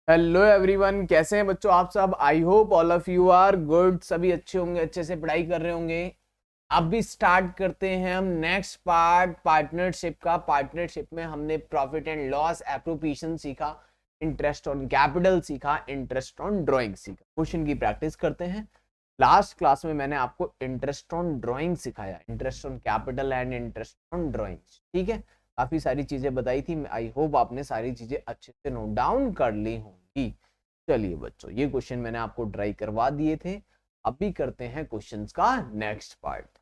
Hello everyone, कैसे हैं बच्चों आप सब। I hope all of you are good. सभी अच्छे होंगे, अच्छे से पढ़ाई कर रहे होंगे। अब भी स्टार्ट करते हैं हम नेक्स्ट पार्ट पार्टनरशिप का। पार्टनरशिप में हमने प्रॉफिट एंड लॉस, एप्रोप्रिएशन सीखा, इंटरेस्ट ऑन कैपिटल सीखा, इंटरेस्ट ऑन ड्राइंग सीखा। क्वेश्चन की प्रैक्टिस करते हैं। लास्ट क्लास में मैंने आपको इंटरेस्ट ऑन ड्राइंग सिखाया, interest on capital and interest on drawing. ठीक है, काफी सारी चीजें बताई थी। आई होप आपने सारी चीजें अच्छे से नोट डाउन कर ली होंगी। चलिए बच्चों, ये क्वेश्चन मैंने आपको ट्राई करवा दिए थे। अभी करते हैं क्वेश्चंस का नेक्स्ट पार्ट।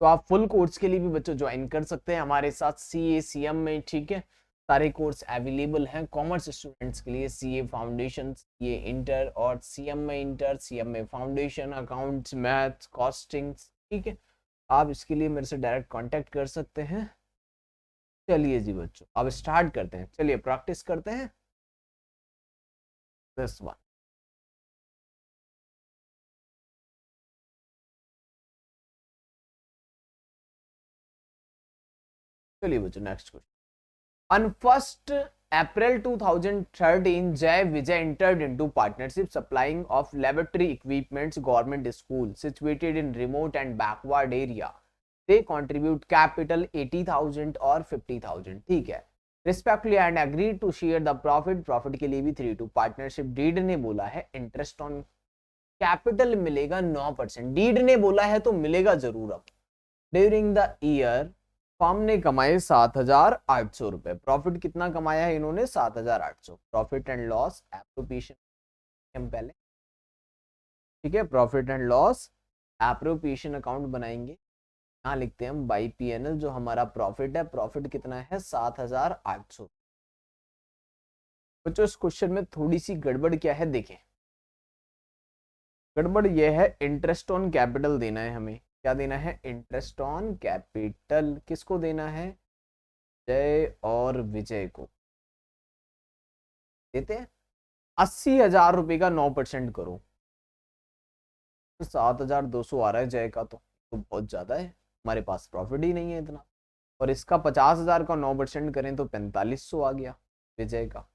तो आप फुल कोर्स के लिए भी बच्चों ज्वाइन कर सकते हैं हमारे साथ सीए सीएम में। ठीक है, सारे कोर्स अवेलेबल हैं कॉमर्स स्टूडेंट्स के लिए। सीए फाउंडेशन, सीए इंटर और सीएम में इंटर, सीएम में फाउंडेशन, अकाउंट्स, मैथ्स, कॉस्टिंग्स। ठीक है, आप इसके लिए मेरे से डायरेक्ट कांटेक्ट कर सकते हैं। चलिए जी बच्चों, अब स्टार्ट करते हैं। चलिए प्रैक्टिस करते हैं दिस वन। चलिए बच्चों, next question. On 1st April 2013, Jai Vijay entered into partnership supplying of laboratory equipments government school situated in remote and backward area. They contribute capital 80,000 और 50,000। ठीक है, respectfully and agreed to share the profit। profit के लिए भी 3-2 partnership. Deed ने बोला है interest on capital मिलेगा 9%। डीड ने बोला है तो मिलेगा जरूर। अब ड्यूरिंग द ईयर फर्म ने कमाए 7,800 रुपए। प्रॉफिट कितना कमाया है इन्होंने? 7,800। प्रॉफिट एंड लॉस एप्रोप्रिएशन हम पहले, ठीक है, profit and loss appropriation account बनाएंगे। यहाँ लिखते हैं हम बाई पीएनएल। जो हमारा प्रॉफिट है, प्रॉफिट कितना है? 7,800। बच्चों इस क्वेश्चन में थोड़ी सी गड़बड़ क्या है देखें। गड़बड़ यह है, इंटरेस्ट ऑन कैपिटल देना है हमें। क्या देना है? Interest on capital. किसको देना है? जय और विजय को देते हैं। 80,000 रुपए का 9% करो तो 7,200 आ रहा है जय का। तो बहुत ज्यादा है, हमारे पास प्रॉफिट ही नहीं है इतना। और इसका 50,000 का 9% करें तो 4500 आ गया विजय का।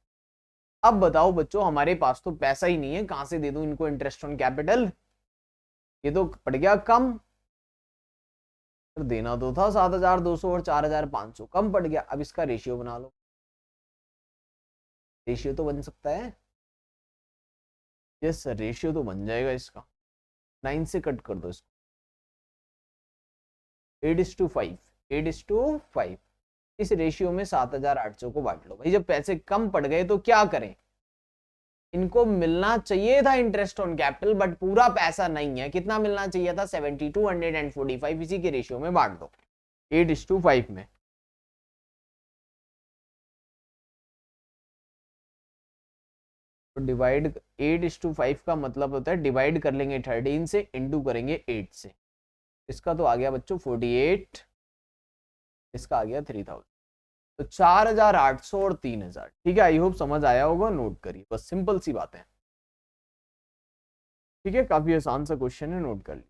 अब बताओ बच्चों, हमारे पास तो पैसा ही नहीं है, कहां से दे दूं इनको इंटरेस्ट ऑन कैपिटल? ये तो पड़ गया कम। देना तो था 7,200 और 4,500, कम पड़ गया। अब इसका रेशियो बना लो। रेशियो तो बन सकता है। यस, रेशियो तो बन जाएगा इसका। 9 से कट कर दो इसको। 8:5, 8:5। इस रेशियो में 7,800 को बांट लो। भाई जब पैसे कम पड़ गए तो क्या करें? इनको मिलना चाहिए था इंटरेस्ट ऑन कैपिटल, बट पूरा पैसा नहीं है। कितना मिलना चाहिए था? 72,145। इसी के रेशियो में बांट दो 8:5 में। तो डिवाइड 8:5 का मतलब होता है डिवाइड कर लेंगे 13 से, इंटू करेंगे 8 से। इसका तो आ गया बच्चों 48, इसका आ गया 3,000। तो 4,800 और 3,000। ठीक है, आई होप समझ आया होगा। नोट करिए, बस सिंपल सी बात है। ठीक है, काफी आसान सा क्वेश्चन है, नोट कर लीजिए।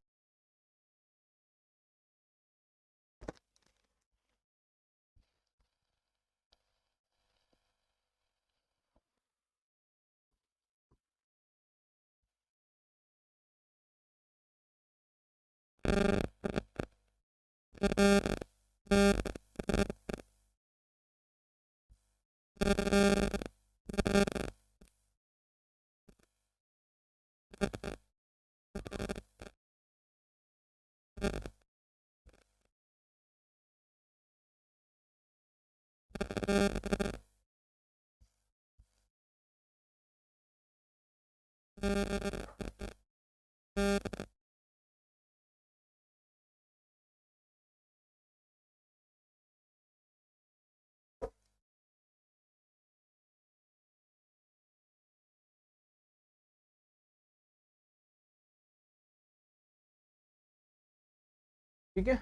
ठीक है,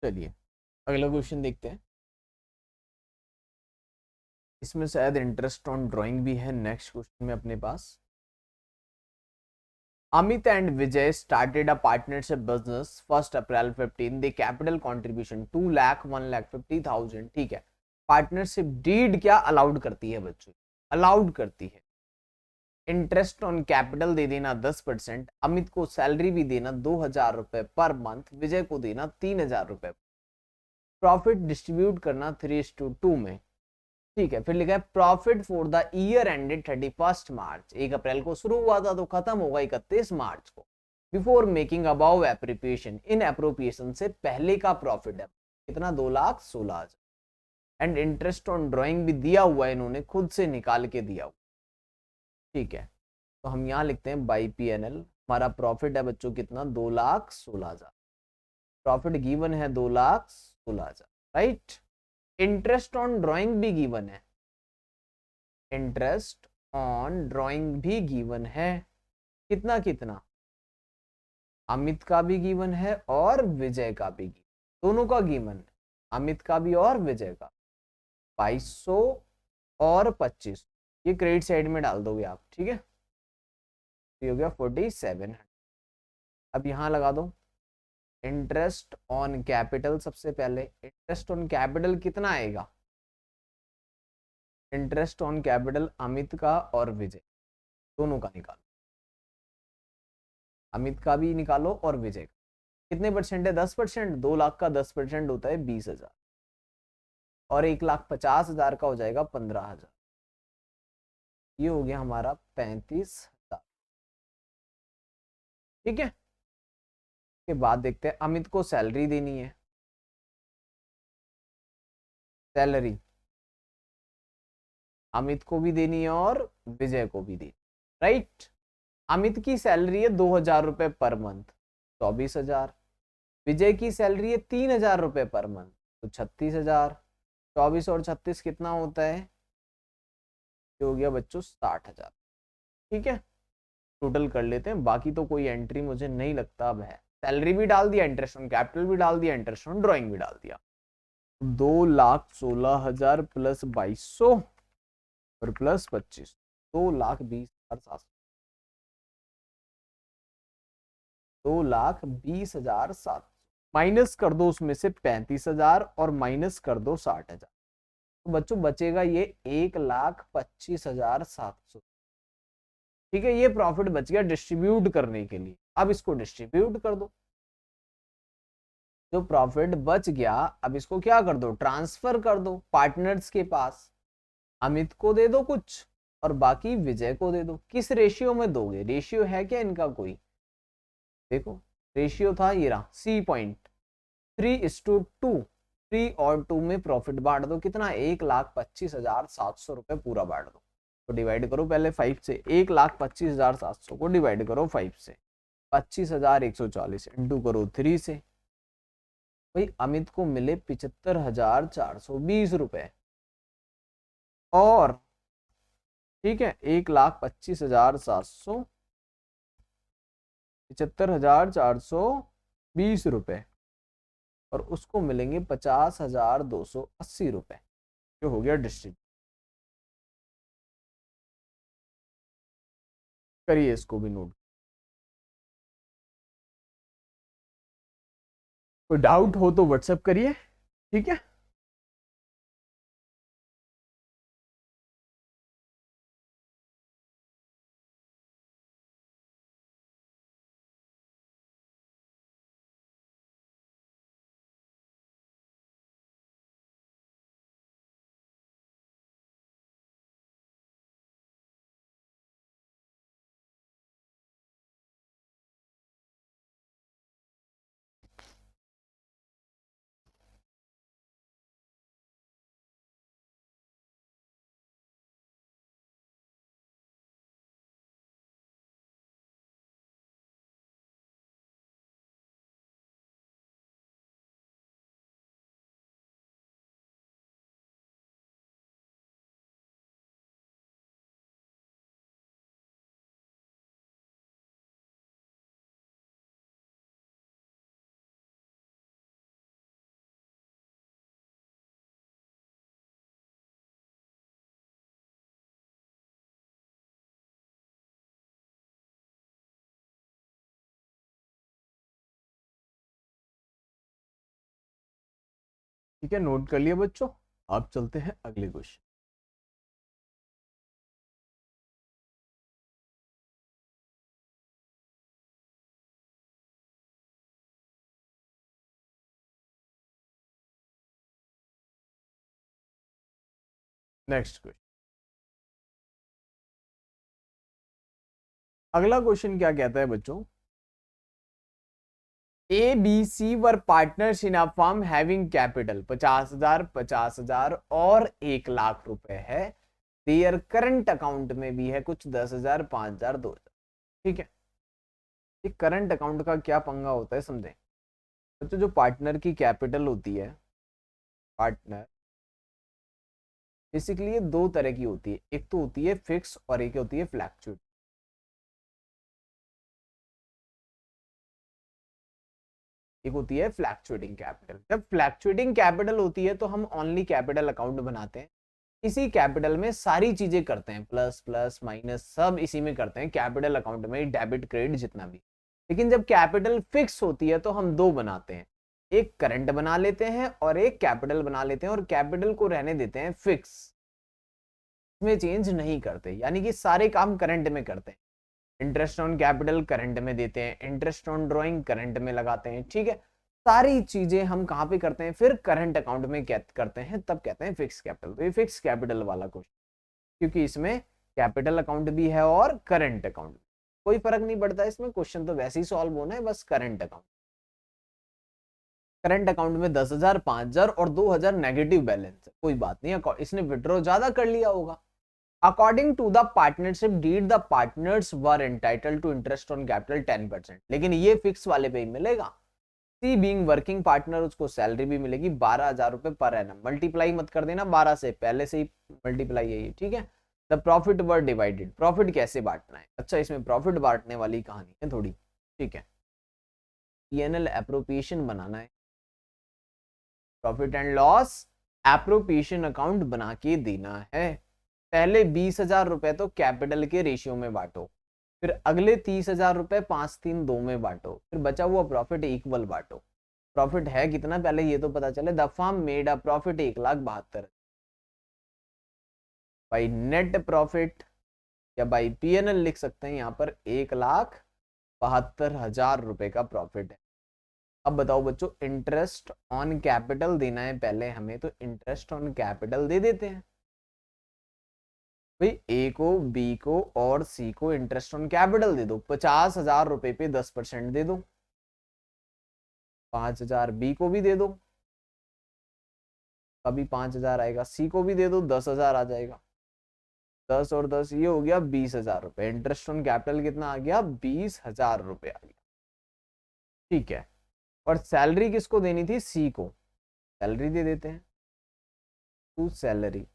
चलिए अगला क्वेश्चन देखते हैं। इसमें शायद इंटरेस्ट ऑन ड्राइंग भी है नेक्स्ट क्वेश्चन में अपने पास। Amit and Vijay started a partnership business 1st April 15। The capital contribution 2 lakh 1,50,000। ठीक है, पार्टनरशिप डीड क्या अलाउड करती है बच्चों, अलाउड करती है इंटरेस्ट ऑन कैपिटल दे देना 10%, अमित को सैलरी भी देना 2,000 रुपए पर मंथ, विजय को देना 3,000 रुपए, प्रॉफिट डिस्ट्रीब्यूट करना 3:2 में। ठीक है, फिर लिखा है profit for the year ended 31 मार्च, 1 अप्रैल को शुरू हुआ था तो खत्म होगा 31 मार्च को। बिफोर मेकिंग अबाउ एप्रोप्रिएशन, इन एप्रोप्रिएशन से पहले का प्रॉफिट है कितना, 2,16,000। एंड इंटरेस्ट ऑन ड्राइंग भी दिया हुआ है, इन्होंने खुद से निकाल के दिया हुआ। ठीक है, तो हम यहाँ लिखते हैं बाई PNL, हमारा प्रॉफिट है बच्चों कितना, 2,16,000, प्रॉफिट गिवन है 2,16,000, राइट। इंटरेस्ट ऑन ड्राइंग भी गिवन है, इंटरेस्ट ऑन ड्राइंग भी गिवन है, कितना कितना, अमित का भी गिवन है और विजय का भी गिवन, दोनों का गिवन है, अमित का भी और विजय का। 2,200 और 25, ये क्रेडिट साइड में डाल दोगे आप, ठीक है, तो ये हो गया 4700। अब यहां लगा दो इंटरेस्ट ऑन कैपिटल, सबसे पहले इंटरेस्ट ऑन कैपिटल कितना आएगा, इंटरेस्ट ऑन कैपिटल अमित का और विजय दोनों का निकालो, अमित का भी निकालो और विजय का। कितने परसेंट है, 10%, 2 लाख का 10% होता है 20,000, और 1,50,000 का हो जाएगा 15,000, ये हो गया हमारा 35,000। ठीक है, के बाद देखते हैं अमित को सैलरी देनी है, सैलरी अमित को भी देनी है और विजय को भी देनी, राइट। अमित की सैलरी है 2,000 रुपए पर मंथ, 24,000। विजय की सैलरी है 3,000 रुपए पर मंथ, तो 36,000। 24 और 36 कितना होता है, ये हो गया बच्चों 60,000। ठीक है, टोटल कर लेते हैं, बाकी तो कोई एंट्री मुझे नहीं लगता अब है। सैलरी भी डाल दिया, इंटरेस्ट ऑन कैपिटल भी डाल दिया, इंटरेस्ट ऑन ड्राइंग भी डाल दिया। 2,16,000 प्लस 2,200 और प्लस 25, 2,20,700, 2,20,700 माइनस कर दो उसमें से 35,000 और माइनस कर दो 60,000, तो बच्चों बचेगा ये 1,25,700। ठीक है, ये प्रॉफिट बच गया डिस्ट्रीब्यूट करने के लिए। अब इसको डिस्ट्रीब्यूट कर दो, जो प्रॉफिट बच गया अब इसको क्या कर दो, ट्रांसफर कर दो पार्टनर्स के पास। अमित को दे दो कुछ और बाकी विजय को दे दो। किस रेशियो में दोगे, रेशियो है क्या इनका कोई, देखो रेशियो था ये रहा, C.3:2, 3 और 2 में प्रॉफिट बांट दो, कितना 1,25,700 रुपए पूरा बांट दो। तो डिवाइड करो पहले 5 से, 1,25,700 को डिवाइड करो 5 से, 25,140 इंटू करो 3 से, भाई अमित को मिले 75,420 रुपए, और ठीक है 1,25,700, 75,420 रुपए, और उसको मिलेंगे 50,280 रुपए, जो हो गया डिस्ट्रीब्यूट। करिए इसको भी नोट। कोई डाउट हो तो व्हाट्सएप करिए, ठीक है। ठीक है, नोट कर लिया बच्चों। आप चलते हैं अगले क्वेश्चन। नेक्स्ट क्वेश्चन, अगला क्वेश्चन क्या कहता है बच्चों, A B C were partners in a firm having capital 50,000, 50,000 और 1,00,000 रुपए है। देयर करंट अकाउंट में भी है कुछ 10,000, 5,000, 2,000। ठीक है, ये करंट अकाउंट का क्या पंगा होता है समझें बच्चों। जो पार्टनर की कैपिटल होती है, पार्टनर बेसिकली ये दो तरह की होती है, एक तो होती है फिक्स और एक होती है फ्लैक्चुएट। एक होती है फ्लैक्चुएटिंग कैपिटल। जब फ्लैक्चुएटिंग कैपिटल होती है तो हम ओनली कैपिटल अकाउंट बनाते हैं, इसी कैपिटल में सारी चीजें करते हैं, प्लस प्लस माइनस सब इसी में करते हैं, कैपिटल अकाउंट में डेबिट क्रेडिट जितना भी। लेकिन जब कैपिटल फिक्स होती है तो हम दो बनाते हैं, एक करंट बना लेते हैं और एक कैपिटल बना लेते हैं, और कैपिटल को रहने देते हैं फिक्स, इसमें चेंज नहीं करते, यानी कि सारे काम करंट में करते हैं। इंटरेस्ट ऑन कैपिटल करंट में देते हैं, इंटरेस्ट ऑन ड्रॉइंग करंट में लगाते हैं। ठीक है, सारी चीजें हम कहां पे करते हैं, फिर करंट अकाउंट में करते हैं, तब कहते हैं फिक्स कैपिटल। तो ये फिक्स कैपिटल वाला क्वेश्चन, क्योंकि इसमें कैपिटल अकाउंट भी है और करंट अकाउंट, कोई फर्क नहीं पड़ता इसमें, क्वेश्चन तो वैसे ही सॉल्व होना है, बस करंट अकाउंट। करंट अकाउंट में 10,000, 5,000 और 2,000 नेगेटिव बैलेंस है, कोई बात नहीं, इसने विड्रॉ ज्यादा कर लिया होगा। According to the partnership deed the partners were entitled to interest on capital 10%, लेकिन ये फिक्स वाले पे ही मिलेगा। सी बीइंग वर्किंग पार्टनर, उसको सैलरी भी मिलेगी 12,000 रुपए पर एनम। मल्टीप्लाई मत कर देना 12 से, पहले से ही मल्टीप्लाई है ये। ठीक है, the profit were divided, profit कैसे बांटना है, अच्छा इसमें प्रॉफिट बांटने वाली कहानी है थोड़ी। ठीक है, पीएनएल एप्रोप्रिएशन बनाना है, profit and loss appropriation account बना के देना है। पहले 20,000 रुपए तो कैपिटल के रेशियो में बांटो, फिर अगले 30,000 रुपए 5, 3, 2 में बांटो, फिर बचा हुआ प्रॉफिट इक्वल बांटो। प्रॉफिट है कितना पहले ये तो पता चले। The firm made a profit 1,72,000 by net profit, या बाई पीएनएल लिख सकते हैं यहाँ पर, 1,72,000 रुपए का प्रॉफिट है। अब बताओ बच्चों, इंटरेस्ट ऑन कैपिटल देना है पहले हमें, तो इंटरेस्ट ऑन कैपिटल दे देते हैं भाई। ए को, बी को और सी को इंटरेस्ट ऑन कैपिटल दे दो, 50,000 रुपए पे 10% दे दो, 5,000 बी को भी दे दो, कभी 5,000 आएगा, सी को भी दे दो, 10,000 आ जाएगा, 10 और 10 ये हो गया 20,000 रुपए। इंटरेस्ट ऑन कैपिटल कितना आ गया, 20,000 रुपए आ गया। ठीक है, और सैलरी किसको देनी थी, सी को, सैलरी दे देते हैं, टू सैलरी।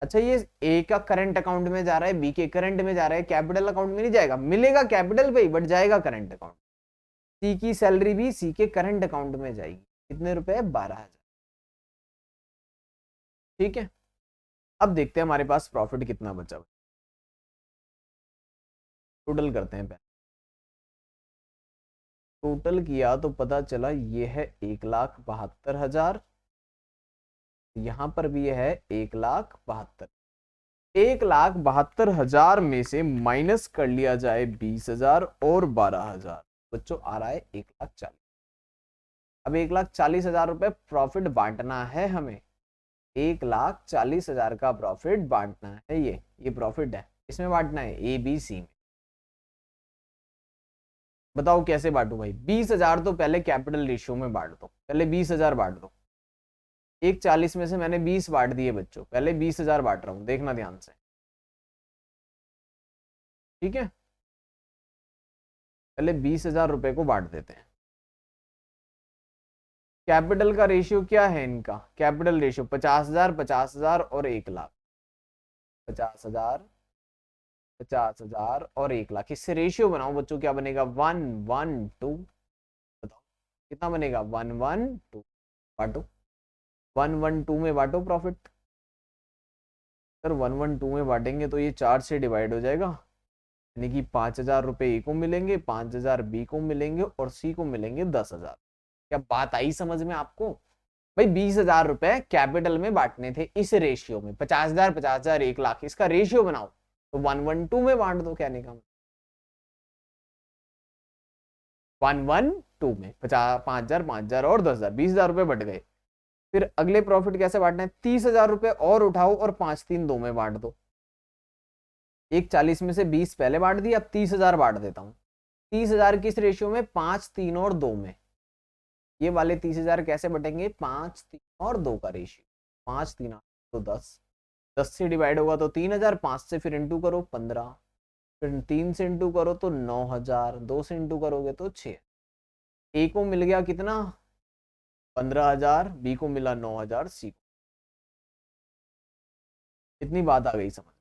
अच्छा, ये ए का करंट अकाउंट में जा रहा है, बी के करंट में जा रहा है, कैपिटल अकाउंट में नहीं जाएगा, मिलेगा कैपिटल पे ही बट जाएगा करंट अकाउंट। सी की सैलरी भी सी के करंट अकाउंट में जाएगी, कितने रुपए, 12,000। ठीक है, अब देखते हैं हमारे पास प्रॉफिट कितना बचा हुआ, टोटल करते हैं पहले। टोटल किया तो पता चला ये है 1,72,000, यहां पर भी है 1,72,000। 1,72,000 में से माइनस कर लिया जाए 20,000 और 12,000, बच्चों आ रहा है 1,40,000। अब 1,40,000 रुपए प्रॉफिट बांटना है हमें, 1,40,000 का प्रॉफिट बांटना है, ये प्रॉफिट है, इसमें बांटना है ए बी सी में। बताओ कैसे बांटू भाई, 20,000 तो पहले कैपिटल रेशियो में बांट दो, पहले 20,000 बांट दो। 1,40,000 में से मैंने 20 बांट दिए बच्चों, पहले 20,000 बांट रहा हूं, देखना ध्यान से। ठीक है, पहले 20,000 रुपए को बांट देते हैं। कैपिटल का रेशियो क्या है इनका, कैपिटल रेशियो 50,000, 50,000 और 1,00,000, 50,000, 50,000 और 1,00,000, इससे रेशियो बनाओ बच्चों, क्या बनेगा, 1:1:2। बताओ कितना बनेगा, 1:1:2। बांटो, 1:1:2 में बांटो प्रॉफिट। सर 1:1:2 में बांटेंगे तो ये 4 से डिवाइड हो जाएगा, यानी कि 5,000 रुपए ए को मिलेंगे, 5,000 बी को मिलेंगे और सी को मिलेंगे 10,000। क्या बात आई समझ में आपको। भाई 20,000 रुपए कैपिटल में बांटने थे इस रेशियो में, 50,000 50,000 1,00,000, इसका रेशियो बनाओ तो 1:1:2 में बांट दो, कहने का 1:1:2 में 50, 5,000 5,000 और 10,000, 20,000 रुपए बट गए। फिर अगले प्रॉफिट कैसे बांटना है, 30,000 रुपए और उठाओ और 5 3 2 में बांट दो। एक 40 में से 20 पहले बांट दिया, अब 30,000 बांट देता हूँ। 30,000 किस रेशियो में, 5 3 और 2 में। ये वाले 30,000 कैसे बटेंगे, 5 3 और 2 का रेशियो, 5 3 तो 10, 10 से डिवाइड होगा तो 3,000, 5 से फिर इंटू करो 15, फिर 3 से इंटू करो तो 9,000, 2 से इंटू करोगे तो 6। ए को मिल गया कितना, 15,000, बी को मिला 9,000, सी को। इतनी बात आ गई समझ।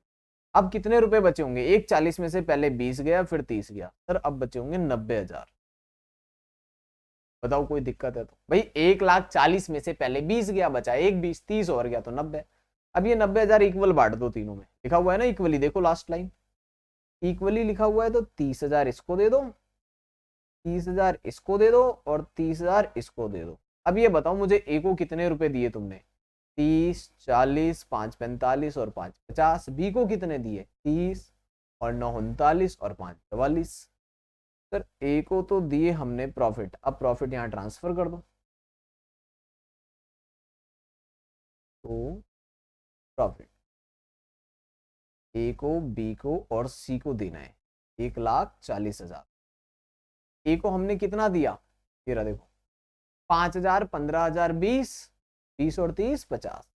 अब कितने रुपए बचे होंगे, एक 40 में से पहले 20 गया फिर 30 गया, सर अब बचे होंगे 90,000। बताओ कोई दिक्कत है तो, भाई 1,40,000 में से पहले 20 गया, बचा एक 20, 30 और गया तो 90। अब ये 90,000 इक्वल बांट दो तीनों में, लिखा हुआ है ना इक्वली, देखो लास्ट लाइन इक्वली लिखा हुआ है, तो 30,000 इसको दे दो, 30,000 इसको दे दो और 30,000 इसको दे दो। अब ये बताओ मुझे ए को कितने रुपए दिए तुमने, 30 40 5 45 और 5 50, बी को कितने दिए 30 और 9 39 और 5 44। सर ए को तो दिए हमने प्रॉफिट, अब प्रॉफिट यहाँ ट्रांसफर कर दो, तो प्रॉफिट ए को बी को और सी को देना है 1,40,000। ए को हमने कितना दिया, ये रहा देखो 5,000 15,000 20, 20 और 30 50।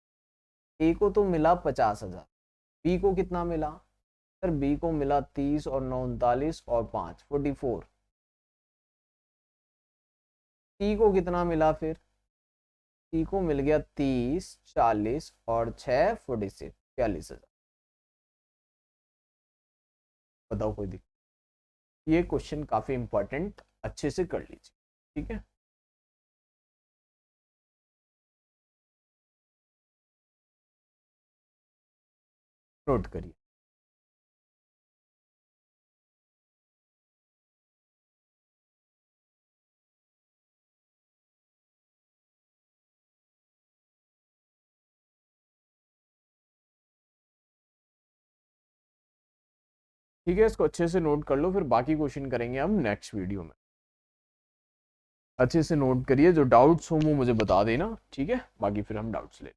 ए को तो मिला 50,000, बी को कितना मिला, सर बी को मिला 30 और 9 39 और 5 44। सी को कितना मिला, फिर सी को मिल गया 30 40 और 6 46 46,000। बताओ कोई दिक्कत, ये क्वेश्चन काफी इंपॉर्टेंट, अच्छे से कर लीजिए, ठीक है। नोट करिए। ठीक है, इसको अच्छे से नोट कर लो, फिर बाकी क्वेश्चन करेंगे हम नेक्स्ट वीडियो में। अच्छे से नोट करिए, जो डाउट्स हो वो मुझे बता देना, ठीक है, बाकी फिर हम डाउट्स ले